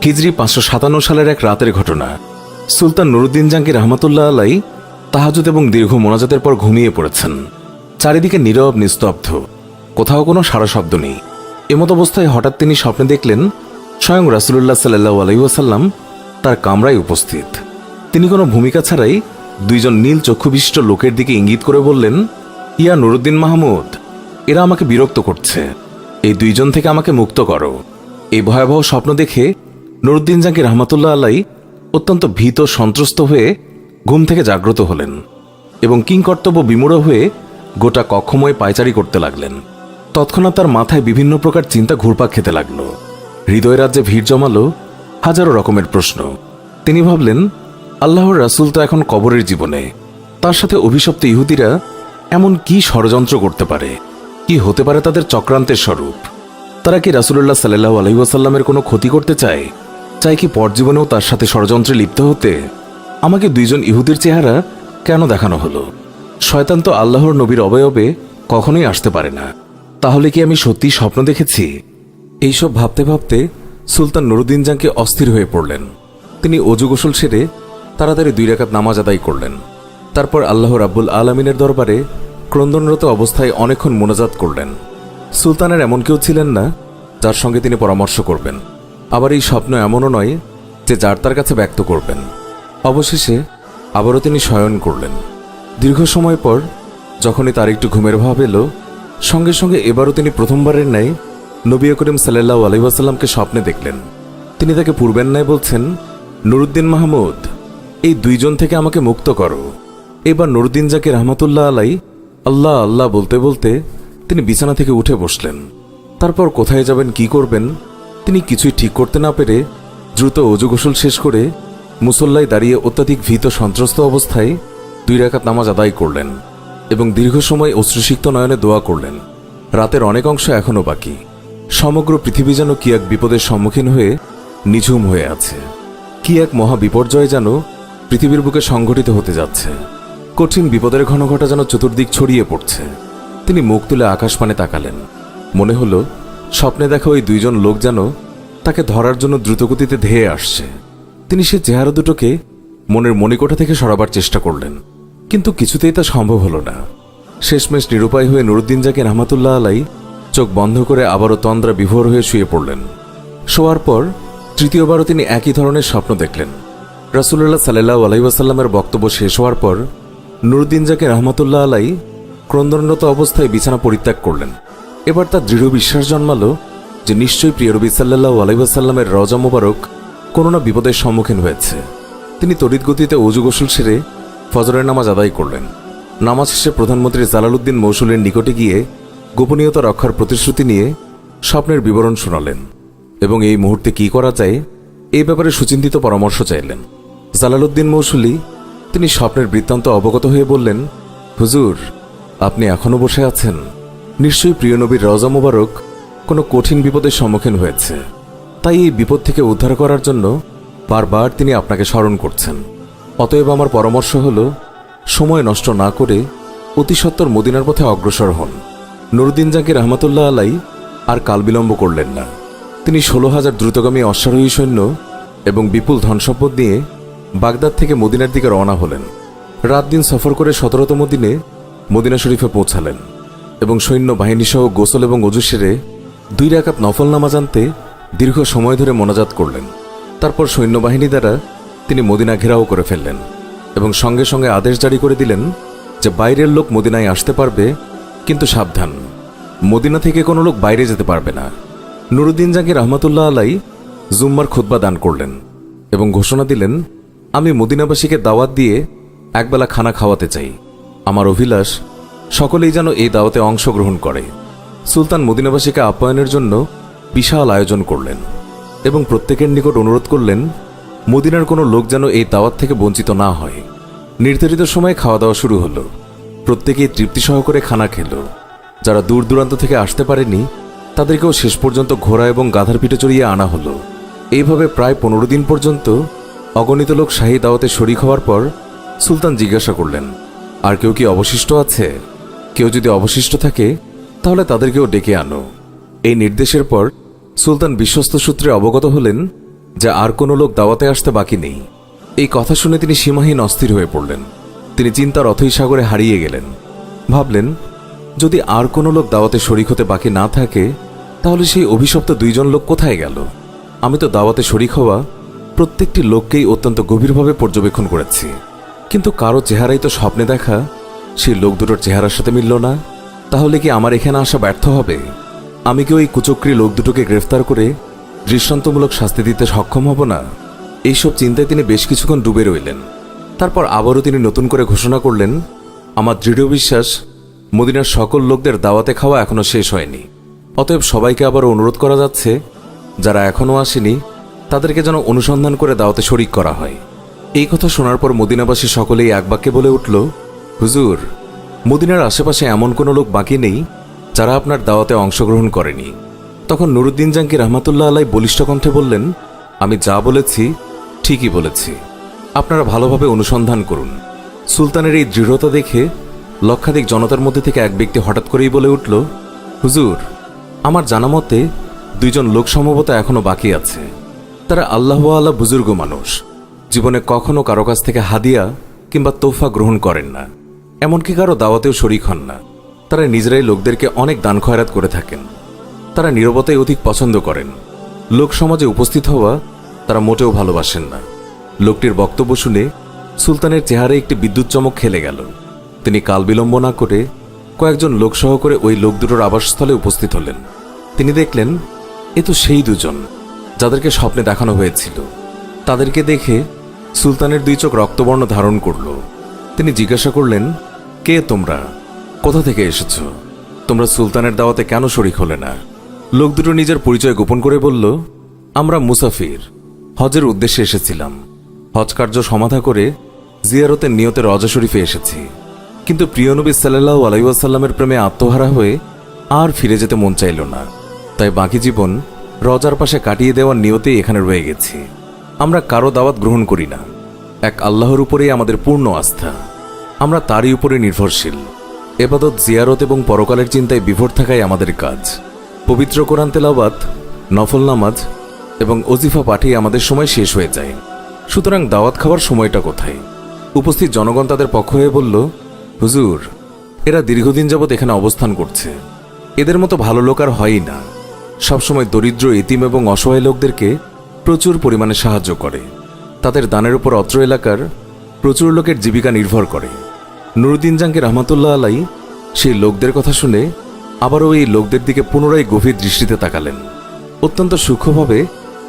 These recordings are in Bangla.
হিজরি 557 সালের এক রাতের ঘটনা। সুলতান নুরুদ্দিন জাহাঙ্গীর রহমতুল্লাহ আলাই তাহাজ্জুদ এবং দীর্ঘ মোনাজাতের পর ঘুমিয়ে পড়েছেন। চারিদিকে নীরব নিস্তব্ধ, কোথাও কোনো সাড়া শব্দ নেই। এমত অবস্থায় হঠাৎ তিনি স্বপ্নে দেখলেন স্বয়ং রাসূলুল্লাহ সাল্লাল্লাহু আলাইহি ওয়াসাল্লাম তার কামরায় উপস্থিত। তিনি কোনো ভূমিকা ছাড়াই দুইজন নীল চক্ষুবিশিষ্ট লোকের দিকে ইঙ্গিত করে বললেন, ইয়া নুরুদ্দিন মাহমুদ, এরা আমাকে বিরক্ত করছে, এই দুইজন থেকে আমাকে মুক্ত করো। এই ভয়াবহ স্বপ্ন দেখে নুরুদ্দিন জাহাঙ্গীর রহমতুল্লাহ আলাই অত্যন্ত ভীত সন্ত্রস্ত হয়ে ঘুম থেকে জাগ্রত হলেন এবং কিংকর্তব্য বিমূঢ় হয়ে গোটা কক্ষময় পায়চারি করতে লাগলেন। তৎক্ষণাৎ তার মাথায় বিভিন্ন প্রকার চিন্তা ঘুরপাক খেতে লাগল। হৃদয় রাজ্যে ভিড় জমালো হাজারো রকমের প্রশ্ন। তিনি ভাবলেন, আল্লাহর রাসূল তো এখন কবরের জীবনে, তার সাথে অভিশপ্ত ইহুদিরা এমন কি ষড়যন্ত্র করতে পারে? কি হতে পারে তাদের চক্রান্তের স্বরূপ? তারা কি রাসূলুল্লাহ সাল্লাল্লাহু আলাইহি ওয়াসাল্লামের কোনো ক্ষতি করতে চায় কি পরজীবনেও তার সাথে ষড়যন্ত্রে লিপ্ত হতে? আমাকে দুইজন ইহুদির চেহারা কেন দেখানো হলো? শয়তান তো আল্লাহর নবীর অবয়বে কখনোই আসতে পারে না। তাহলে কি আমি সত্যি স্বপ্ন দেখেছি? এইসব ভাবতে ভাবতে সুলতান নুরুদ্দিন জাহাঙ্গীর অস্থির হয়ে পড়লেন। তিনি অজু গোসল সেরে তাড়াতাড়ি 2 রাকাত নামাজ আদায় করলেন। তারপর আল্লাহ রাব্বুল আলামিনের দরবারে ক্রন্দনরত অবস্থায় অনেকক্ষণ মোনাজাত করলেন। সুলতানের এমন কেউ ছিলেন না যার সঙ্গে তিনি পরামর্শ করবেন, আবার এই স্বপ্ন এমনও নয় যে যার তার কাছে ব্যক্ত করবেন। অবশেষে আবারও তিনি শয়ন করলেন। দীর্ঘ সময় পর যখনই তার একটু ঘুমের ভাব এলো, সঙ্গে সঙ্গে এবারও তিনি প্রথমবারের ন্যায় নবী করিম সাল্লাল্লাহু আলাইহি ওয়াসাল্লামকে স্বপ্নে দেখলেন। তিনি তাকে পূর্বের ন্যায় বলছেন, নুরুদ্দিন মাহমুদ, এই দুইজন থেকে আমাকে মুক্ত করো। এবার নুরুদ্দিন জাহাঙ্গীর রহমতুল্লাহ আলাই আল্লাহ আল্লাহ বলতে বলতে তিনি বিছানা থেকে উঠে বসলেন। তারপর কোথায় যাবেন, কি করবেন তিনি কিছুই ঠিক করতে না পেরে দ্রুত অজু গোসল শেষ করে মুসল্লায় দাঁড়িয়ে অত্যাধিক ভীত সন্ত্রস্ত অবস্থায় 2 রাকাত নামাজ আদায় করলেন এবং দীর্ঘ সময় অশ্রুসিক্ত নয়নে দোয়া করলেন। রাতের অনেক অংশ এখনও বাকি। সমগ্র পৃথিবী যেন কি এক বিপদের সম্মুখীন হয়ে নিঝুম হয়ে আছে। কি এক মহা বিপর্যয় যেন পৃথিবীর বুকে সংঘটিত হতে যাচ্ছে। কঠিন বিপদের ঘনঘটা যেন চতুর্দিক ছড়িয়ে পড়ছে। তিনি মুখ তুলে আকাশপানে তাকালেন। মনে হলো স্বপ্নে দেখা ওই দুইজন লোক যেন তাকে ধরার জন্য দ্রুতগতিতে ধেয়ে আসছে। তিনি সে চেহারা দুটোকে মনের মণিকোঠা থেকে সরাবার চেষ্টা করলেন, কিন্তু কিছুতেই তা সম্ভব হলো না। শেষমেশ নিরুপায় হয়ে নুরুদ্দিন জাহাঙ্গীর রহমতুল্লাহ আলাই চোখ বন্ধ করে আবারও তন্দ্রা বিভোর হয়ে শুয়ে পড়লেন। শোয়ার পর তৃতীয়বারও তিনি একই ধরনের স্বপ্ন দেখলেন। রাসূলুল্লাহ সাল্লাল্লাহু আলাইহি ওয়াসাল্লামের বক্তব্য শেষ হওয়ার পর নুরুদ্দিন জাহাঙ্গীর রহমতুল্লাহ আলাই ক্রন্দনরত অবস্থায় বিছানা পরিত্যাগ করলেন। এবার তার দৃঢ় বিশ্বাস জন্মালো যে নিশ্চয়ই প্রিয় নবী সাল্লাল্লাহু আলাইহি ওয়াসাল্লামের রওজা মোবারক কোনো না বিপদের সম্মুখীন হয়েছে। তিনি তড়িৎ গতিতে অজু গোসল সেরে ফজরের নামাজ আদায় করলেন। নামাজ শেষে প্রধানমন্ত্রী জালালউদ্দিন মৌসুলের নিকটে গিয়ে গোপনীয়তা রক্ষার প্রতিশ্রুতি নিয়ে স্বপ্নের বিবরণ শোনালেন এবং এই মুহূর্তে কি করা যায় এই ব্যাপারে সুচিন্তিত পরামর্শ চাইলেন। জালালউদ্দিন মৌসুলি তিনি স্বপ্নের বৃত্তান্ত অবগত হয়ে বললেন, হুজুর, আপনি এখনো বসে আছেন। নিশ্চয়ই প্রিয় নবীর রওজা মোবারক কোনো কঠিন বিপদের সম্মুখীন হয়েছে, তাই এই বিপদ থেকে উদ্ধার করার জন্য বারবার তিনি আপনাকে স্মরণ করছেন। অতএব আমার পরামর্শ হল, সময় নষ্ট না করে অতি সত্বর মদিনার পথে অগ্রসর হন। নুরুদ্দিন জাহাঙ্গীর রহমতুল্লাহ আলাই আর কাল বিলম্ব করলেন না। তিনি 16,000 দ্রুতগামী অশ্বারোহী সৈন্য এবং বিপুল ধনসম্পদ নিয়ে বাগদাদ থেকে মদিনার দিকে রওনা হলেন। রাত দিন সফর করে 17তম দিনে মদিনা শরীফে পৌঁছালেন এবং সৈন্য বাহিনীসহ গোসল এবং অজু সেরে 2 রাকাত নফল নামাজ আনতে দীর্ঘ সময় ধরে মোনাজাত করলেন। তারপর সৈন্যবাহিনী দ্বারা তিনি মদিনা ঘেরাও করে ফেললেন এবং সঙ্গে সঙ্গে আদেশ জারি করে দিলেন যে বাইরের লোক মদিনায় আসতে পারবে, কিন্তু সাবধান, মদিনা থেকে কোনো লোক বাইরে যেতে পারবে না। নুরুদ্দিন জাহাঙ্গীর রহমতুল্লাহ আলাই জুম্মার খুতবা দান করলেন এবং ঘোষণা দিলেন, আমি মদিনাবাসীকে দাওয়াত দিয়ে একবেলা খানা খাওয়াতে চাই। আমার অভিলাষ সকলেই যেন এই দাওয়াতে অংশগ্রহণ করে। সুলতান মদিনাবাসীকে আপ্যায়নের জন্য বিশাল আয়োজন করলেন এবং প্রত্যেকের নিকট অনুরোধ করলেন মদিনার কোনো লোক যেন এই দাওয়াত থেকে বঞ্চিত না হয়। নির্ধারিত সময়ে খাওয়া দাওয়া শুরু হলো। প্রত্যেকেই তৃপ্তি সহকারে খানা খেল। যারা দূর দূরান্ত থেকে আসতে পারেনি তাদেরকেও শেষ পর্যন্ত ঘোড়া এবং গাধার পিঠে চড়িয়ে আনা হলো। এইভাবে প্রায় 15 দিন পর্যন্ত অগণিত লোক শাহী দাওয়াতে শরীক হওয়ার পর সুলতান জিজ্ঞাসা করলেন, আর কেউ কি অবশিষ্ট আছে? কেউ যদি অবশিষ্ট থাকে তাহলে তাদেরকেও ডেকে আনো। এই নির্দেশের পর সুলতান বিশ্বস্ত সূত্রে অবগত হলেন যে আর কোনো লোক দাওয়াতে আসতে বাকি নেই। এই কথা শুনে তিনি সীমাহীন অস্থির হয়ে পড়লেন। তিনি চিন্তার অথৈ সাগরে হারিয়ে গেলেন। ভাবলেন, যদি আর কোনো লোক দাওয়াতে শরিক হতে বাকি না থাকে, তাহলে সেই অভিশপ্ত 2 জন লোক কোথায় গেল? আমি তো দাওয়াতে শরিক হওয়া প্রত্যেকটি লোককেই অত্যন্ত গভীরভাবে পর্যবেক্ষণ করেছি, কিন্তু কারো চেহারাই তো স্বপ্নে দেখা সেই লোক দুটোর চেহারার সাথে মিলল না। তাহলে কি আমার এখানে আসা ব্যর্থ হবে? আমি কি ওই কুচক্রী লোক দুটোকে গ্রেফতার করে দৃষ্টান্তমূলক শাস্তি দিতে সক্ষম হব না? এইসব চিন্তায় তিনি বেশ কিছুক্ষণ ডুবে রইলেন। তারপর আবারও তিনি নতুন করে ঘোষণা করলেন, আমার দৃঢ় বিশ্বাস মদিনার সকল লোকদের দাওয়াতে খাওয়া এখনো শেষ হয়নি। অতএব সবাইকে আবার অনুরোধ করা যাচ্ছে, যারা এখনও আসেনি তাদেরকে যেন অনুসন্ধান করে দাওয়াতে শরিক করা হয়। এই কথা শোনার পর মদিনাবাসী সকলেই এক বাক্যে বলে উঠল, হুজুর, মদিনার আশেপাশে এমন কোনো লোক বাকি নেই যারা আপনার দাওয়াতে অংশগ্রহণ করেনি। তখন নুরুদ্দিন জাঙ্গি রহমাতুল্লাহ আলাই বলিষ্ঠ কণ্ঠে বললেন, আমি যা বলেছি ঠিকই বলেছি, আপনারা ভালোভাবে অনুসন্ধান করুন। সুলতানের এই দৃঢ়তা দেখে লক্ষাধিক জনতার মধ্যে থেকে এক ব্যক্তি হঠাৎ করেই বলে উঠল, হুজুর, আমার জানা মতে 2 জন লোক সম্ভবত এখনো বাকি আছে। তারা আল্লাহওয়ালা বুজুর্গ মানুষ, জীবনে কখনো কারো কাছ থেকে হাদিয়া কিংবা তোফা গ্রহণ করেন না, এমনকি কারো দাওয়াতেও শরিক হন না। তারা নিজেরাই লোকদেরকে অনেক দান খয়রাত করে থাকেন। তারা নীরবতাই অধিক পছন্দ করেন। লোক সমাজে উপস্থিত হওয়া তারা মোটেও ভালোবাসেন না। লোকটির বক্তব্য শুনে সুলতানের চেহারায় একটি বিদ্যুৎ চমক খেলে গেল। তিনি কাল বিলম্ব না করে কয়েকজন লোক সহ করে ওই লোক দুটোর আবাসস্থলে উপস্থিত হলেন। তিনি দেখলেন, এ তো সেই 2 জন যাদেরকে স্বপ্নে দেখানো হয়েছিল। তাদেরকে দেখে সুলতানের 2 চোখ রক্তবর্ণ ধারণ করল। তিনি জিজ্ঞাসা করলেন, কে তোমরা? কোথা থেকে এসেছ? তোমরা সুলতানের দাওয়াতে কেন শরিক হলে না? লোক দুটো নিজের পরিচয় গোপন করে বলল, আমরা মুসাফির, হজের উদ্দেশ্যে এসেছিলাম। হজ কার্য সমাধা করে জিয়ারতের নিয়তে রজা শরীফে এসেছি, কিন্তু প্রিয় নবী সাল্লাল্লাহু আলাইহি ওয়াসাল্লামের প্রেমে আত্মহারা হয়ে আর ফিরে যেতে মন চাইল না। তাই বাকি জীবন রজার পাশে কাটিয়ে দেওয়ার নিয়তেই এখানে রয়ে গেছি। আমরা কারো দাওয়াত গ্রহণ করি না। এক আল্লাহর উপরেই আমাদের পূর্ণ আস্থা। আমরা তারই উপরে নির্ভরশীল। এবাদত, জিয়ারত এবং পরকালের চিন্তায় বিভোর থাকাই আমাদের কাজ। পবিত্র কোরআন তেলাওয়াত, নফল নামাজ এবং ওজিফা পাঠেই আমাদের সময় শেষ হয়ে যায়। সুতরাং দাওয়াত খাওয়ার সময়টা কোথায়? উপস্থিত জনগণ তাদের পক্ষ হয়ে বলল, হুজুর, এরা দীর্ঘদিন যাবৎ এখানে অবস্থান করছে। এদের মতো ভালো লোক আর হয়ই না। সবসময় দরিদ্র, এতিম এবং অসহায় লোকদেরকে প্রচুর পরিমাণে সাহায্য করে। তাদের দানের উপর অত্র এলাকার প্রচুর লোকের জীবিকা নির্ভর করে। নুরুদ্দিন জাঙ্গি রহমাতুল্লাহ আলাই সেই লোকদের কথা শুনে আবারও এই লোকদের দিকে পুনরায় গভীর দৃষ্টিতে তাকালেন। অত্যন্ত সূক্ষ্মভাবে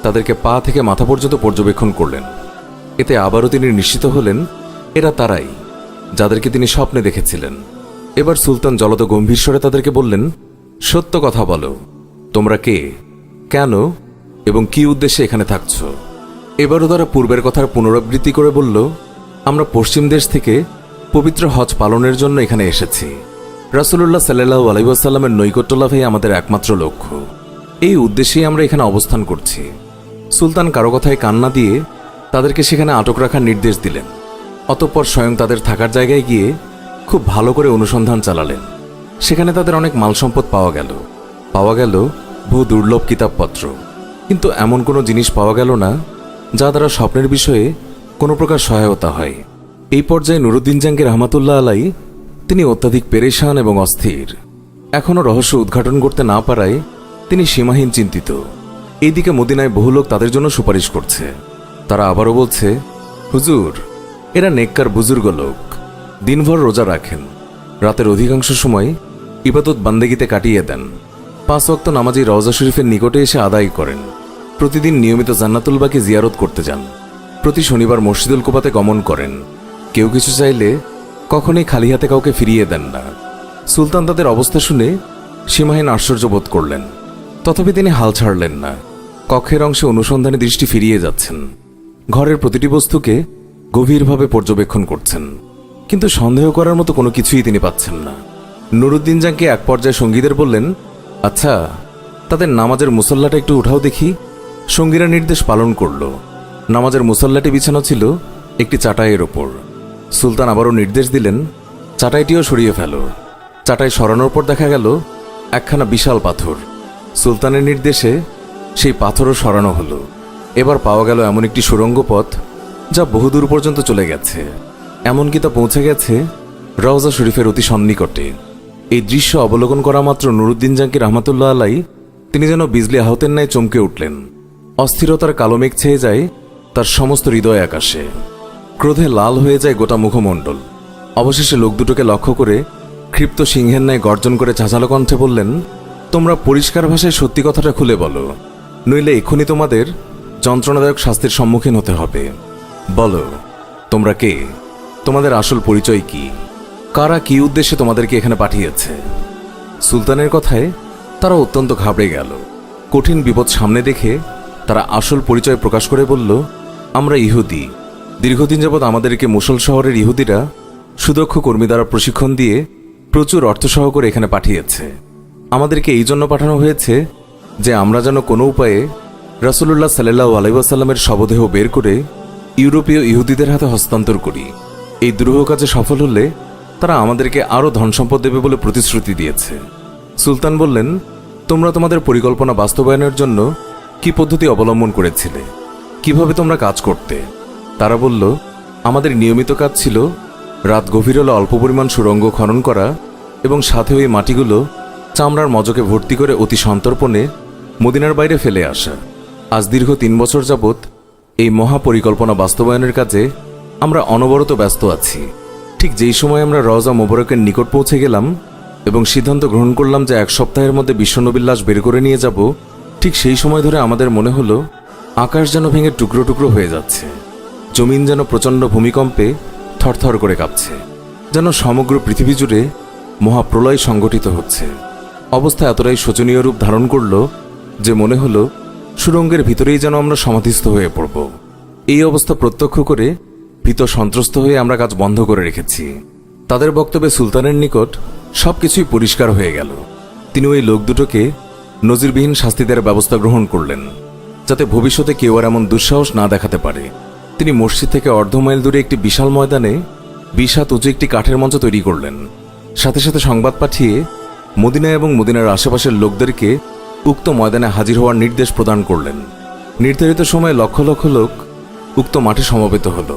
তাদেরকে পা থেকে মাথা পর্যন্ত পর্যবেক্ষণ করলেন। এতে আবারও তিনি নিশ্চিত হলেন, এরা তারাই যাদেরকে তিনি স্বপ্নে দেখেছিলেন। এবার সুলতান জলদ গম্ভীর স্বরে তাদেরকে বললেন, সত্য কথা বলো, তোমরা কে, কেন এবং কি উদ্দেশ্যে এখানে থাকছ? এবারও তারা পূর্বের কথার পুনরাবৃত্তি করে বলল, আমরা পশ্চিম দেশ থেকে পবিত্র হজ পালনের জন্য এখানে এসেছি। রাসূলুল্লাহ সাল্লাল্লাহু আলাইহি ওয়াসাল্লামের নৈকট্য লাভই আমাদের একমাত্র লক্ষ্য। এই উদ্দেশ্যেই আমরা এখানে অবস্থান করছি। সুলতান কারো কথায় কান্না দিয়ে তাদেরকে সেখানে আটক রাখার নির্দেশ দিলেন। অতঃপর স্বয়ং তাদের থাকার জায়গায় গিয়ে খুব ভালো করে অনুসন্ধান চালালেন। সেখানে তাদের অনেক মাল সম্পদ পাওয়া গেল বহু দুর্লভ কিতাবপত্র, কিন্তু এমন কোনো জিনিস পাওয়া গেল না যা দ্বারা স্বপ্নের বিষয়ে কোনো প্রকার সহায়তা হয়। এই পর্যায়ে নুরুদ্দিন জাঙ্গি রহমাতুল্লাহ আলাই তিনি অত্যাধিক পেরেশান এবং অস্থির। এখনও রহস্য উদ্ঘাটন করতে না পারায় তিনি সীমাহীন চিন্তিত। এইদিকে মদিনায় বহু লোক তাদের জন্য সুপারিশ করছে। তারা আবারও বলছে, হুজুর, এরা নেককার বুজুর্গ লোক, দিনভর রোজা রাখেন, রাতের অধিকাংশ সময় ইবাদত বান্দেগিতে কাটিয়ে দেন, 5 ওয়াক্ত নামাজি রওজা শরীফের নিকটে এসে আদায় করেন, প্রতিদিন নিয়মিত জান্নাতুল বাকি জিয়ারত করতে যান, প্রতি শনিবার মসজিদুল কুবাতে গমন করেন, কেউ কিছু চাইলে কখনোই খালি হাতে কাউকে ফিরিয়ে দেন না। সুলতান তাদের অবস্থা শুনে সীমাহীন আশ্চর্য বোধ করলেন। তথাপি তিনি হাল ছাড়লেন না। কক্ষের অংশে অনুসন্ধানে দৃষ্টি ফিরিয়ে যাচ্ছেন। ঘরের প্রতিটি বস্তুকে গভীরভাবে পর্যবেক্ষণ করছেন, কিন্তু সন্দেহ করার মতো কোনো কিছুই তিনি পাচ্ছেন না। নুরুদ্দিন জাঙ্গি এক পর্যায়ে সঙ্গীদের বললেন, আচ্ছা, তাদের নামাজের মুসল্লাটা একটু উঠাও দেখি। সঙ্গীরা নির্দেশ পালন করল। নামাজের মুসল্লাটি বিছানো ছিল একটি চাটাইয়ের ওপর। সুলতান আবারও নির্দেশ দিলেন, চাটাইটিও সরিয়ে ফেলো। চাটাই সরানোর পর দেখা গেল একখানা বিশাল পাথর। সুলতানের নির্দেশে সেই পাথরও সরানো হলো। এবার পাওয়া গেল এমন একটি সুড়ঙ্গ পথ যা বহুদূর পর্যন্ত চলে গেছে, এমনকি তা পৌঁছে গেছে রওজা শরীফের অতি সন্নিকটে। এই দৃশ্য অবলোকন করা মাত্র নুরুদ্দিন জাঙ্কি রহমাতুল্লাহ আলাই তিনি যেন বিজলি আহতের ন্যায় চমকে উঠলেন। অস্থিরতার কালো মেঘ ছেয়ে যায় তার সমস্ত হৃদয় আকাশে, ক্রোধে লাল হয়ে যায় গোটা মুখমণ্ডল। অবশেষে লোক দুটোকে লক্ষ্য করে ক্ষিপ্ত সিংহের ন্যায় গর্জন করে চাঁচালো কণ্ঠে বললেন, তোমরা পরিষ্কার ভাষায় সত্যি কথাটা খুলে বলো, নইলে এক্ষুনি তোমাদের যন্ত্রণাদায়ক শাস্তির সম্মুখীন হতে হবে। বলো, তোমরা কে? তোমাদের আসল পরিচয় কি? কারা কি উদ্দেশ্যে তোমাদেরকে এখানে পাঠিয়েছে? সুলতানের কথায় তারা অত্যন্ত ঘাবড়ে গেল। কঠিন বিপদ সামনে দেখে তারা আসল পরিচয় প্রকাশ করে বলল, আমরা ইহুদি। দীর্ঘদিন যাবৎ আমাদেরকে মুসল শহরের ইহুদিরা সুদক্ষ কর্মী দ্বারা প্রশিক্ষণ দিয়ে প্রচুর অর্থসহ করে এখানে পাঠিয়েছে। আমাদেরকে এই জন্য পাঠানো হয়েছে যে আমরা যেন কোনো উপায়ে রাসূলুল্লাহ সাল্লাল্লাহু আলাইহি ওয়াসাল্লামের শবদেহ বের করে ইউরোপীয় ইহুদিদের হাতে হস্তান্তর করি। এই দুরূহ কাজে সফল হলে তারা আমাদেরকে আরও ধনসম্পদ দেবে বলে প্রতিশ্রুতি দিয়েছে। সুলতান বললেন, তোমরা তোমাদের পরিকল্পনা বাস্তবায়নের জন্য কি পদ্ধতি অবলম্বন করেছিলে? কিভাবে তোমরা কাজ করতে? তারা বলল, আমাদের নিয়মিত কাজ ছিল রাত গভীর হলে অল্প পরিমাণ সুড়ঙ্গ খনন করা এবং সাথে ওই মাটিগুলো চামড়ার মজকে ভর্তি করে অতি সন্তর্পণে মদিনার বাইরে ফেলে আসা। আজ দীর্ঘ 3 বছর যাবৎ এই মহাপরিকল্পনা বাস্তবায়নের কাজে আমরা অনবরত ব্যস্ত আছি। ঠিক যেই সময় আমরা রওজা মোবারকের নিকট পৌঁছে গেলাম এবং সিদ্ধান্ত গ্রহণ করলাম যে 1 সপ্তাহের মধ্যে বিশ্বনবীর লাশ বের করে নিয়ে যাব, ঠিক সেই সময় ধরে আমাদের মনে হলো আকাশ যেন ভেঙে টুকরো টুকরো হয়ে যাচ্ছে। জমিন যেন প্রচণ্ড ভূমিকম্পে থরথর করে কাঁপছে, যেন সমগ্র পৃথিবী জুড়ে মহাপ্রলয় সংগঠিত হচ্ছে। অবস্থা এতটাই শোচনীয় রূপ ধারণ করল যে মনে হলো সুড়ঙ্গের ভিতরেই যেন আমরা সমাধিস্থ হয়ে পড়ব। এই অবস্থা প্রত্যক্ষ করে ভীত সন্ত্রস্ত হয়ে আমরা কাজ বন্ধ করে রেখেছি। তাদের বক্তব্যে সুলতানের নিকট সবকিছুই পরিষ্কার হয়ে গেল। তিনি ওই লোক দুটোকে নজিরবিহীন শাস্তি দেওয়ার ব্যবস্থা গ্রহণ করলেন, যাতে ভবিষ্যতে কেউ আর এমন দুঃসাহস না দেখাতে পারে। তিনি মসজিদ থেকে অর্ধ মাইল দূরে একটি বিশাল ময়দানে 20 হাত উঁচু একটি কাঠের মঞ্চ তৈরি করলেন। সাথে সাথে সংবাদ পাঠিয়ে মদিনা এবং মদিনার আশেপাশের লোকদেরকে উক্ত ময়দানে হাজির হওয়ার নির্দেশ প্রদান করলেন। নির্ধারিত সময়ে লক্ষ লক্ষ লোক উক্ত মাঠে সমবেত হল।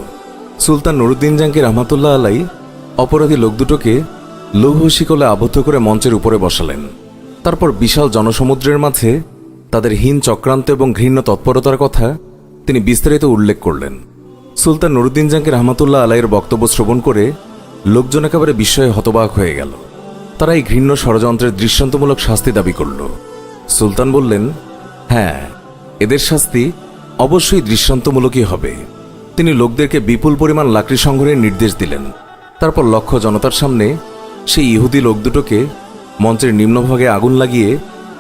সুলতান নুরুদ্দিন জাঙ্কি রহমাতুল্লাহ আলাই অপরাধী লোক দুটোকে লৌহ শিকলে আবদ্ধ করে মঞ্চের উপরে বসালেন। তারপর বিশাল জনসমুদ্রের মাঝে তাদের হীন চক্রান্ত এবং ঘৃণ্য তৎপরতার কথা তিনি বিস্তারিত উল্লেখ করলেন। সুলতান নুরুদ্দিন জাঙ্কি রহমাতুল্লাহ আলাইয়ের বক্তব্য শ্রবণ করে লোকজন একেবারে বিস্ময়ে হতবাক হয়ে গেল। তারা এই ঘৃণ্য ষড়যন্ত্রের দৃষ্টান্তমূলক শাস্তি দাবি করল। সুলতান বললেন, হ্যাঁ, এদের শাস্তি অবশ্যই দৃষ্টান্তমূলকই হবে। তিনি লোকদেরকে বিপুল পরিমাণ লাকড়ি সংগ্রহের নির্দেশ দিলেন। তারপর লক্ষ জনতার সামনে সেই ইহুদি লোক দুটোকে মঞ্চের নিম্নভাগে আগুন লাগিয়ে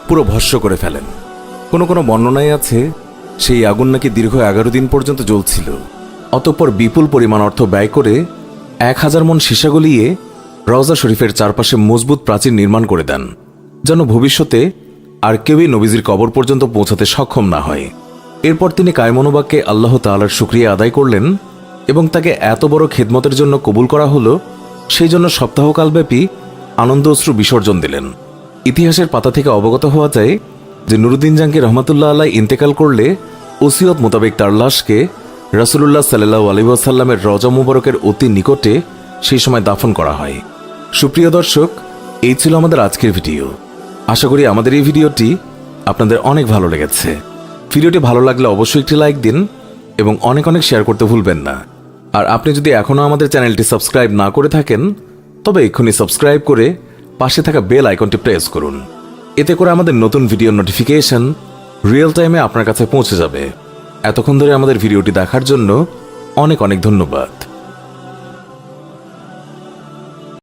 পুরো ভস্ম করে ফেলেন। কোনো কোনো বর্ণনায় আছে সেই আগুন নাকি দীর্ঘ 11 দিন পর্যন্ত জ্বলছিল। অতঃপর বিপুল পরিমাণ অর্থ ব্যয় করে 1000 মণ সীসা গলিয়ে রওজা শরীফের চারপাশে মজবুত প্রাচীর নির্মাণ করে দেন, যেন ভবিষ্যতে আর কেউই নবীজির কবর পর্যন্ত পৌঁছাতে সক্ষম না হয়। এরপর তিনি কায়মনোবাক্যে আল্লাহ তাআলার শুকরিয়া আদায় করলেন এবং তাকে এত বড় খেদমতের জন্য কবুল করা হলো সেই জন্য সপ্তাহকালব্যাপী আনন্দ অশ্রু বিসর্জন দিলেন। ইতিহাসের পাতা থেকে অবগত হওয়া যায় যে নুরুদ্দিন জাঙ্কি রহমাতুল্লাহ আলাই ইন্তেকাল করলে ওসিয়ত মোতাবেক তার লাশকে রাসূলুল্লাহ সাল্লাল্লাহু আলাইহি ওয়াসাল্লামের রওজা মুবারকের অতি নিকটে সেই সময় দাফন করা হয়। সুপ্রিয় দর্শক, এই ছিল আমাদের আজকের ভিডিও। আশা করি আমাদের এই ভিডিওটি আপনাদের অনেক ভালো লেগেছে। ভিডিওটি ভালো লাগলে অবশ্যই একটি লাইক দিন এবং অনেক অনেক শেয়ার করতে ভুলবেন না। আর আপনি যদি এখনও আমাদের চ্যানেলটি সাবস্ক্রাইব না করে থাকেন তবে এক্ষুনি সাবস্ক্রাইব করে পাশে থাকা বেল আইকনটি প্রেস করুন। এতে করে আমাদের নতুন ভিডিওর নোটিফিকেশন রিয়েল টাইমে আপনার কাছে পৌঁছে যাবে। এতক্ষণ ধরে আমাদের ভিডিওটি দেখার জন্য অনেক অনেক ধন্যবাদ।